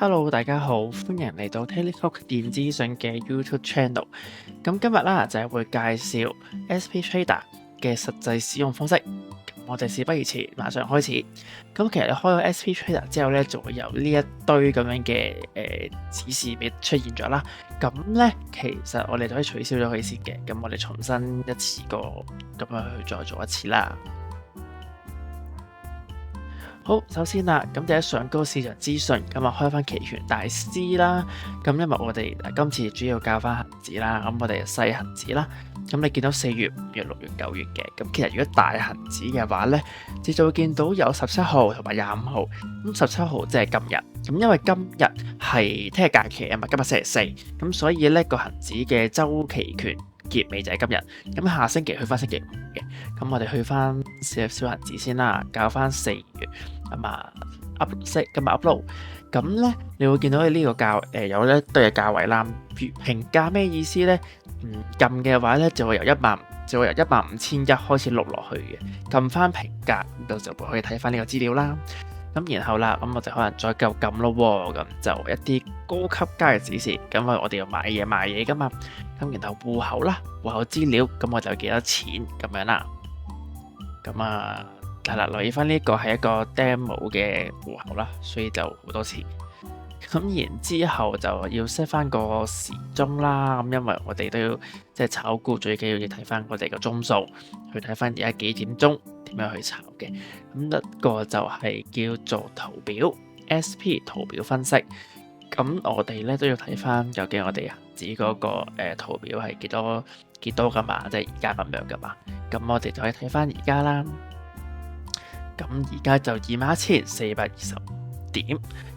Hello，大家好，歡迎嚟到 Teletalk 電資訊嘅 YouTube Channel。咁今日啦就係會介紹 SP Trader 嘅實際使用方式。我哋事不宜遲，馬上開始。咁其實你開咗 SP Trader 之後咧，就會有呢一堆咁樣嘅指示俾出現咗啦。咁咧其實我哋就可以取消咗佢先嘅。咁我哋重新一次過咁樣去再做一次啦。好，首先啦，咁第一上高市場資訊，咁啊開翻期權大師啦。咁因為我哋今次主要教翻恒指啦，咁我哋細恒指啦。咁你見到4月、5月、6月、9月嘅，咁其實如果大恒指嘅話咧，你就會見到有17號同埋25號。咁17號即係今日，咁因為今日係聽日假期啊嘛，今日星期四，咁所以咧個恒指嘅週期權結尾就係今日。咁下星期去翻星期5嘅，咁我哋去翻小恒指先啦，教翻4月咁啊 今日 upload。咁咧你會見到呢個有一堆嘅價位啦。評價咩意思咧？撳嘅話咧就會由151,100開始錄落去嘅。撳翻評價咁就可以睇翻呢個資料啦。咁然後啦，咁我哋可能再夠撳咯喎。咁就一啲高級加嘅指示。咁我哋要買嘢賣嘢噶嘛。咁然後戶口啦，戶口資料，咁我就有幾多錢咁樣啦。咁啊係啦，留意翻呢個係一個 demo 嘅戶口啦，所以就好多錢。咁然之後就要 set 翻個時鐘啦。咁因為我哋都要即係炒股，最緊要睇翻我哋個鐘數，去睇翻而家幾點鐘，點樣去炒嘅。咁一個就係叫做圖表 SP 圖表分析。咁我哋咧都要睇翻究竟我哋恒指嗰個圖表係幾多噶嘛，即係而家咁樣噶嘛。咁我哋就可以睇翻而家啦。咁而家就21,420點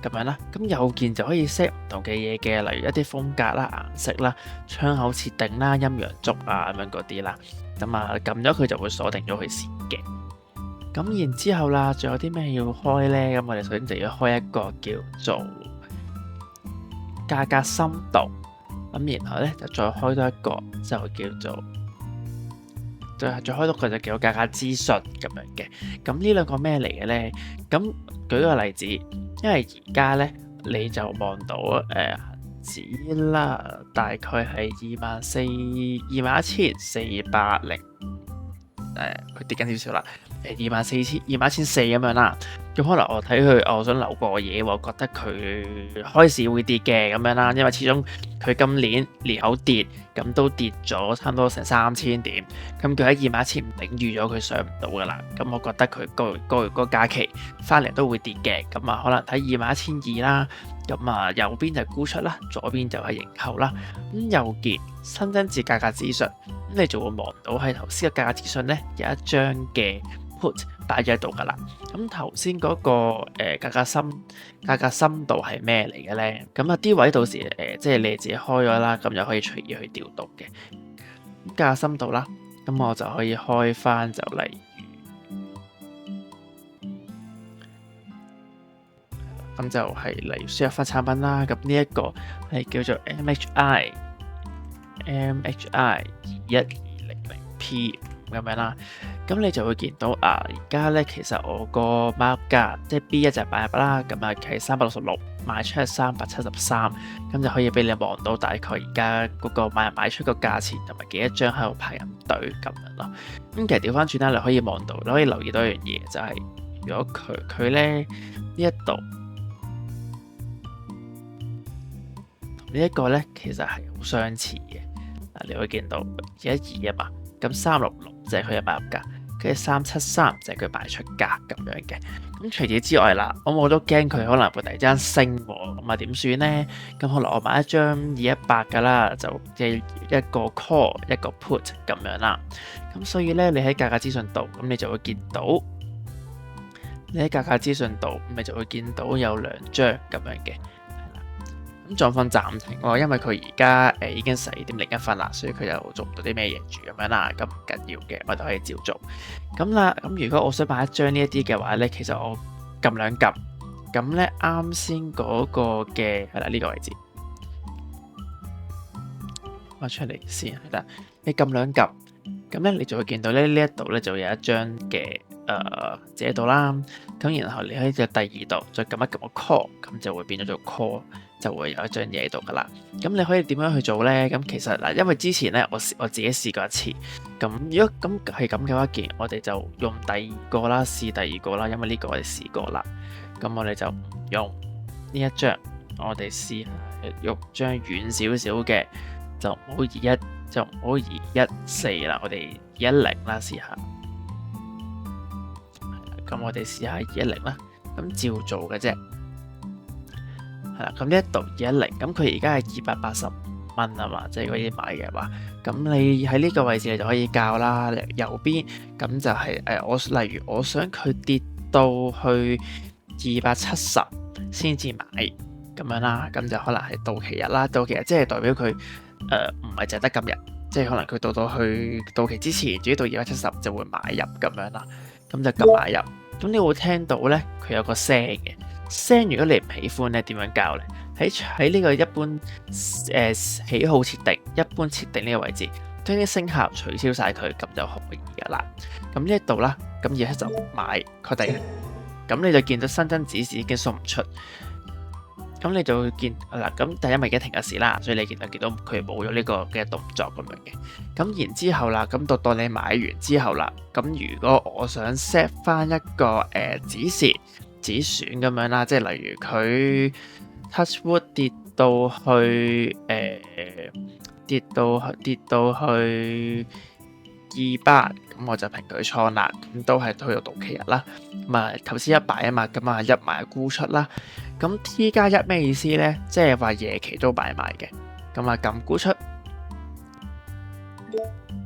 咁樣啦。咁右鍵就可以 set 唔同嘅嘢嘅，例如一啲風格啦、顏色啦、窗口設定啦、陰陽燭啊咁樣嗰啲啦。咁啊撳咗佢就會鎖定咗佢先嘅。咁然之後啦，仲有啲咩要開呢？咁我哋首先就要開一個叫做價格深度。咁然後咧就再開多一個就叫做再開多一個就叫做價格資訊咁樣嘅。咁呢兩個咩嚟嘅咧？咁舉個例子，因為而家咧你就望到恒指啦，大概係21,400佢跌緊少少啦，21,400咁樣啦。咁可能我睇佢，我想留個嘢喎，覺得佢開市會跌嘅咁樣啦，因為始終佢今年年口跌，咁都跌咗差唔多成3000點，咁佢喺21,500頂住咗，佢上唔到噶啦。咁我覺得佢個假期翻嚟都會跌嘅，咁啊可能睇21,200啦。咁啊右邊就沽出啦，左邊就係認購啦。咁右鍵新增至價格資訊，咁你就會望到喺頭先嘅價格資訊咧有一張嘅 put 擺咗喺度噶啦。咁頭先嗰個價格深度係咩嚟嘅咧？咁啊啲位到時即係你自己開咗啦，咁就可以隨意去調動嘅。價格深度啦，咁我就可以開翻就例如，咁就係例如輸入翻產品啦。咁呢一個係叫做 MHI 2120P 咁樣啦。咁你就會見到而家咧其實我個買入價即係 B1 就買入啦，咁啊係366，賣出係373，咁就可以俾你望到大概而家嗰個買入賣出個價錢同埋幾多張喺度排緊隊咁樣咯。咁其實調翻轉啦，你可以望到，你可以留意到一樣嘢，就係如果佢咧呢一度同呢一個咧其實係好相似嘅。你會見到112啊嘛，咁366就係佢嘅買入價，跟住373就係佢賣出價咁樣嘅。咁除此之外啦，我都驚佢可能會突然之間升喎，咁啊點算呢？咁可能我買一張2100㗎啦，就即係一個 call 一個 put 咁樣啦。咁所以咧，你喺價格資訊度，咁你就會見到你就會見到有2張咁樣嘅。咁狀況暫停喎，因為佢而家已經12:01啦，所以佢又做唔到啲咩嘢住咁樣啦，咁唔緊要嘅，我哋可以照做。咁啦，咁如果我想買一張呢一啲嘅話咧，其實我撳2撳，咁咧啱先嗰個嘅係啦呢個位置，我出嚟先係啦，你撳2撳，咁咧你就會見到咧呢一度咧就有一張嘅自己度啦。咁然後你喺個第二度再撳一撳個 call，咁就會變咗做 call，就會有一張嘢喺度噶啦。咁你可以點樣去做咧？咁其實嗱，因為之前咧我自己試過一次，咁如果咁係咁嘅話，既然我哋就用第二個啦，試第二個啦，因為呢個我哋試過啦。咁我哋就唔用呢一張，我哋試下用張遠少少嘅，就唔好移14啦，我哋210啦，試下。咁我哋試下210啦，咁照做嘅啫。係啦，咁呢一度210，咁佢而家係280蚊啊嘛，即係如果你買嘅話，咁你喺呢個位置你就可以校啦，右邊咁就係例如我想佢跌到去270先至買咁樣啦，咁就可能係到期日啦，到期日即係代表佢唔係淨係得今日，即係可能佢到去到期之前，至於到270就會買入咁樣啦，咁就撳買入。咁你會聽到咧，佢有個聲嘅聲。如果你唔喜歡咧，點樣校咧？喺呢個一般喜好設定、一般設定呢個位置，將啲聲效取消晒佢，咁就可以噶啦。咁呢一度啦，咁而家就買確定，咁你就見到新增指示已經送唔出。咁你就會見嗱，咁但係因為而家停咗市啦，所以你見到佢冇咗呢個嘅動作咁樣嘅。咁然之後啦，咁到當你買完之後啦，咁如果我想 set 翻一個指示止損咁樣啦，即係例如佢 touch wood 跌到去200，咁我就平佢倉啦，咁都係去到到期日啦。咁啊頭先1買啊嘛，咁啊1買沽出啦。咁 T+1 咩意思咧？即係話夜期都買賣嘅。咁啊撳沽出，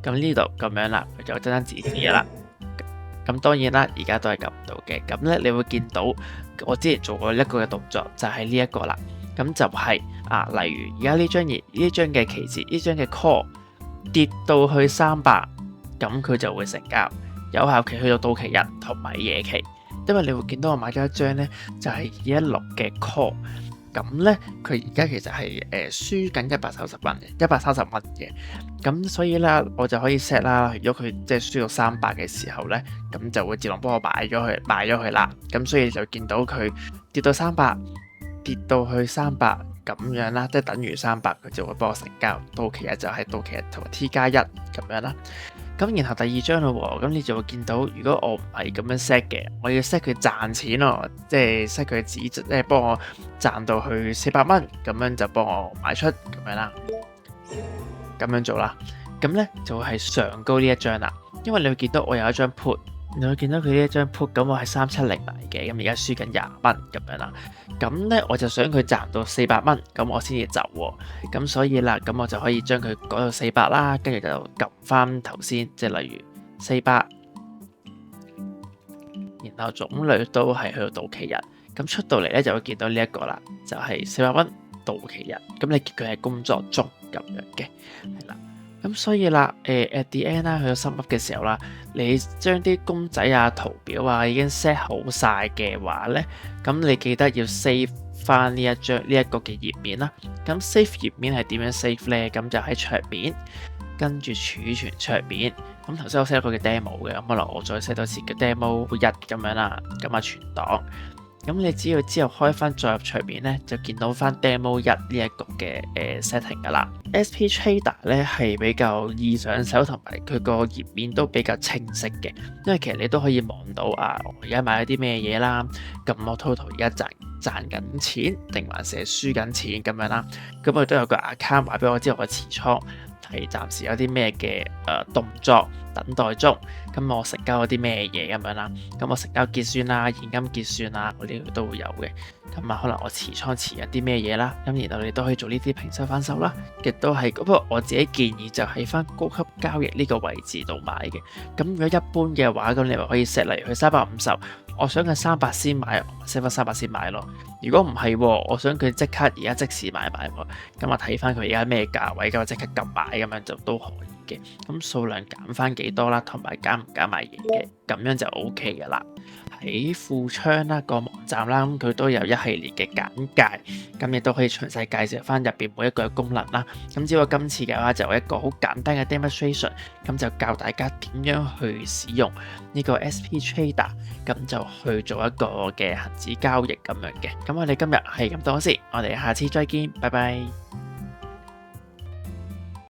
咁呢度咁樣啦，佢就真指示啦。咁當然啦，而家都係撳唔到嘅。咁咧你會見到我之前做過一個嘅動作，就係呢一個啦。咁就係例如而家呢張嘅期指，呢張嘅 call 跌到去300，咁佢就會成交，有效期去到到期日同埋夜期。因為你會見到我買咗一張咧，就係216嘅 call，咁咧佢而家其實係輸緊130蚊嘅，咁所以咧我就可以 set 啦。如果佢即係輸到300嘅時候咧，咁就會自動幫我賣咗佢啦。咁所以就見到佢跌到300，跌到去300咁樣啦，即係等於300，佢就會幫我成交。到期日就係到期日同埋 T+1咁樣啦。咁然後第二張咯喎，咁你就會見到，如果我唔係咁樣 set 嘅，我要 set 佢賺錢咯，即係 set 佢即係幫我賺到去400蚊，咁樣就幫我賣出咁樣啦，咁樣做啦。咁咧就係上高呢一張啦，因為你會見到我有一張 put， 你會見到佢呢一張 put， 咁我係370買嘅，咁而家輸緊20蚊咁樣啦。咁咧我就想佢賺到400蚊，咁我先至走喎。咁所以啦，咁我就可以將佢改到400啦，跟住就撳翻頭先，即係例如400，然後總率都係去到到期日。咁出到嚟咧就會見到呢一個啦，就係400蚊到期日。咁你見佢係工作中咁樣嘅，係啦。咁所以啦，at the end 啦，去到深 up 嘅時候啦，你將啲公仔啊、圖表啊已經 set 好晒嘅話咧，咁你記得要 save 翻呢一個嘅頁面啦。咁 save 頁面係點樣 save 咧？咁就喺桌面，跟住儲存桌面。咁頭先我 set 一個嘅 demo 嘅，咁可能我再 set 多次嘅 demo 1咁樣啦，咁啊存檔。咁你只要之後開翻再入桌面咧，就見到翻 demo 1呢一個嘅setting 噶啦。SP Trader 咧係比較易上手，同埋佢個頁面都比較清晰嘅，因為其實你都可以望到我而家買咗啲咩嘢啦，咁我 total 而家賺緊錢定還是輸緊錢咁樣啦。咁我都有個 account 話俾我知我嘅持倉係暫時有啲咩嘅動作等待中，咁我成交咗啲咩嘢咁樣啦，咁我成交結算啦、現金結算啦嗰啲都會有嘅，咁啊可能我持倉持緊啲咩嘢啦，咁然後你都可以做呢啲平手反手啦，亦都係，不過我自己建議就喺翻高級交易呢個位置度買嘅，咁如果一般嘅話，咁你咪可以 set 例如佢350，我想佢300先買，我 set 翻300先買咯。如果唔係，我想佢即刻而家即時買喎，咁我睇翻佢而家咩價位，咁我即刻撳買咁樣就都可以嘅。咁數量減翻幾多啦，同埋加唔加埋嘢嘅，咁樣就 OK 嘅啦。喺富昌啦個網站啦，咁佢都有一系列嘅簡介，咁亦都可以詳細介紹翻入邊每一個嘅功能啦。咁只不過今次嘅話就一個好簡單嘅 demonstration，咁就教大家點樣去使用呢個 SP Trader，咁就去做一個嘅恆指交易咁樣嘅。咁我哋今日係咁多先，我哋下次再見，拜拜。